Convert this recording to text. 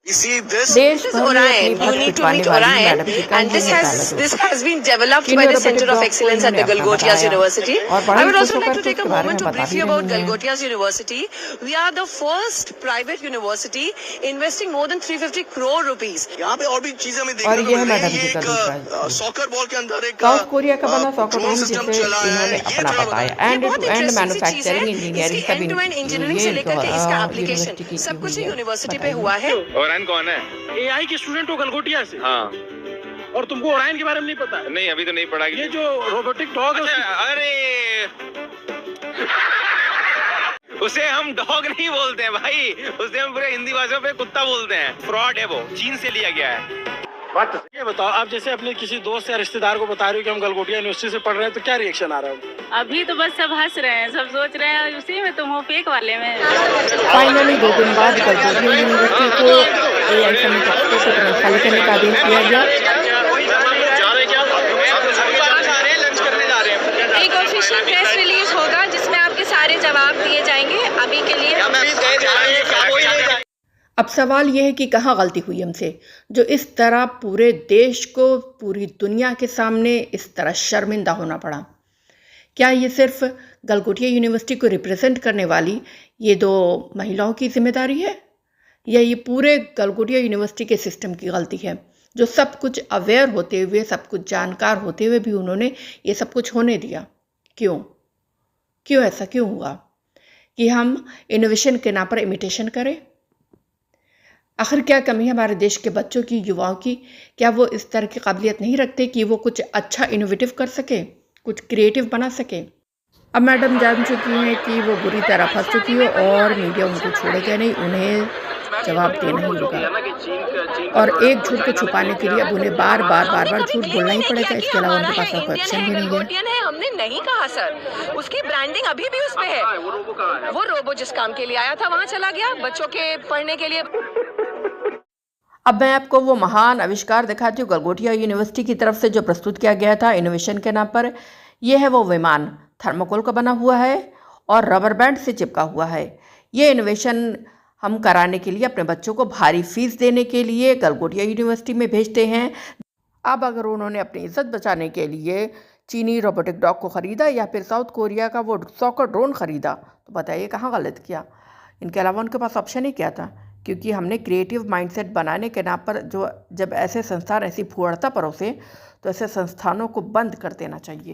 You see this? देश This is भर में अपनी Orion. You भक्त need to पिटवाने meet वाली Orion, मैडम की and तंजीम this है has तालाबी। this has been developed किन by the robotic Center of dog को Excellence at इन्होंने the अपना Galgotias बताया University. और बड़ा I ही would खुश also like होकर to के take उसके a बारे moment में to बता brief भी you about रही हैं। Galgotias University. We are the first private university investing more than 350 crore rupees. यहाँ पे और भी चीजें हमें और देखने को ये है मिल रही मैडम है। जी ये का दूसरा एक स्कूल। सॉकर बॉल के अंदर एक साउथ कोरिया का बना सॉकर ड्रोन ड्रोन सिस्टम जिसे चला है। इन्होंने ये अपना थोड़ा बताया बताइए। एंड बहुत टू एंड इंटरेस्टिंग सी चीज है, मैन्युफैक्चरिंग इसकी इंजीनियरिंग सब एंड टू एंड इंजीनियरिंग से लेकर के इसका एप्लीकेशन यूनिवर्सिटी की सब कुछ हुई है। यूनिवर्सिटी पे बताइए। हुआ है। ओरायन कौन है? एआई के स्टूडेंट हो गलगोटिया से। हाँ। और तुमको ओरायन के बारे में नहीं पता है? नहीं, अभी तो नहीं पढ़ा। ये जो रोबोटिक डॉग है अच्छा, अरे उसे हम डॉग नहीं बोलते हैं भाई, उसे हम पूरे हिंदी भाषा पे कुत्ता बोलते हैं। फ्रॉड है वो, चीन से लिया गया है। ये बताओ, आप जैसे अपने किसी दोस्त या रिश्तेदार को बता रहे हो कि हम गलगोटिया यूनिवर्सिटी से पढ़ रहे हैं, तो क्या रिएक्शन आ रहा है? अभी तो बस सब हंस रहे हैं, सब सोच रहे हैं उसी में तुम हो, फेक वाले में। फाइनली 2 दिन बाद गलगोटिया यूनिवर्सिटी को एआई समिट एक्सपो को प्रभावशाली करने का आदेश दिया गया। एक ऑफिशियल प्रेस रिलीज होगा जिसमें आपके सारे जवाब दिए जाएंगे। अभी के लिए अब सवाल यह है कि कहाँ गलती हुई हमसे, जो इस तरह पूरे देश को पूरी दुनिया के सामने इस तरह शर्मिंदा होना पड़ा। क्या ये सिर्फ गलगोटिया यूनिवर्सिटी को रिप्रेजेंट करने वाली ये 2 महिलाओं की जिम्मेदारी है, या ये पूरे गलगोटिया यूनिवर्सिटी के सिस्टम की गलती है, जो सब कुछ अवेयर होते हुए, सब कुछ जानकार होते हुए भी उन्होंने ये सब कुछ होने दिया? क्यों ऐसा क्यों हुआ कि हम इनोवेशन के नाम पर इमिटेशन करें? आखिर क्या कमी है हमारे देश के बच्चों की, युवाओं की? क्या वो इस तरह की काबिलियत नहीं रखते कि वो कुछ अच्छा इनोवेटिव कर सके, कुछ क्रिएटिव बना सके? अब मैडम जान चुकी हैं कि वो बुरी तरह फंस चुकी है और मीडिया उनको छोड़ेगा नहीं, उन्हें जवाब देना ही होगा। और एक झूठ को छुपाने के लिए अब उन्हें बार बार झूठ बोलना ही पड़ेगा। इसके अलावा उनके पास कोई ऑप्शन भी नहीं है। हमने नहीं कहा सर, उसकी ब्रांडिंग अभी भी उस पे है। वो रोबो जिस काम के लिए आया था वहाँ चला गया, बच्चों के पढ़ने के लिए। अब मैं आपको वो महान आविष्कार दिखाती हूँ गलगोटिया यूनिवर्सिटी की तरफ से जो प्रस्तुत किया गया था इनोवेशन के नाम पर। ये है वो विमान, थर्मोकोल का बना हुआ है और रबर बैंड से चिपका हुआ है। ये इनोवेशन हम कराने के लिए अपने बच्चों को भारी फीस देने के लिए गलगोटिया यूनिवर्सिटी में भेजते हैं। अब अगर उन्होंने अपनी इज्जत बचाने के लिए चीनी रोबोटिक डॉग को ख़रीदा या फिर साउथ कोरिया का वो सॉकर ड्रोन ख़रीदा, तो बताइए कहाँ गलत किया? इनके अलावा उनके पास ऑप्शन ही क्या था? क्योंकि हमने क्रिएटिव माइंडसेट बनाने के नाम पर जब ऐसे संस्थान ऐसी फुहड़ता परोसे, तो ऐसे संस्थानों को बंद कर देना चाहिए।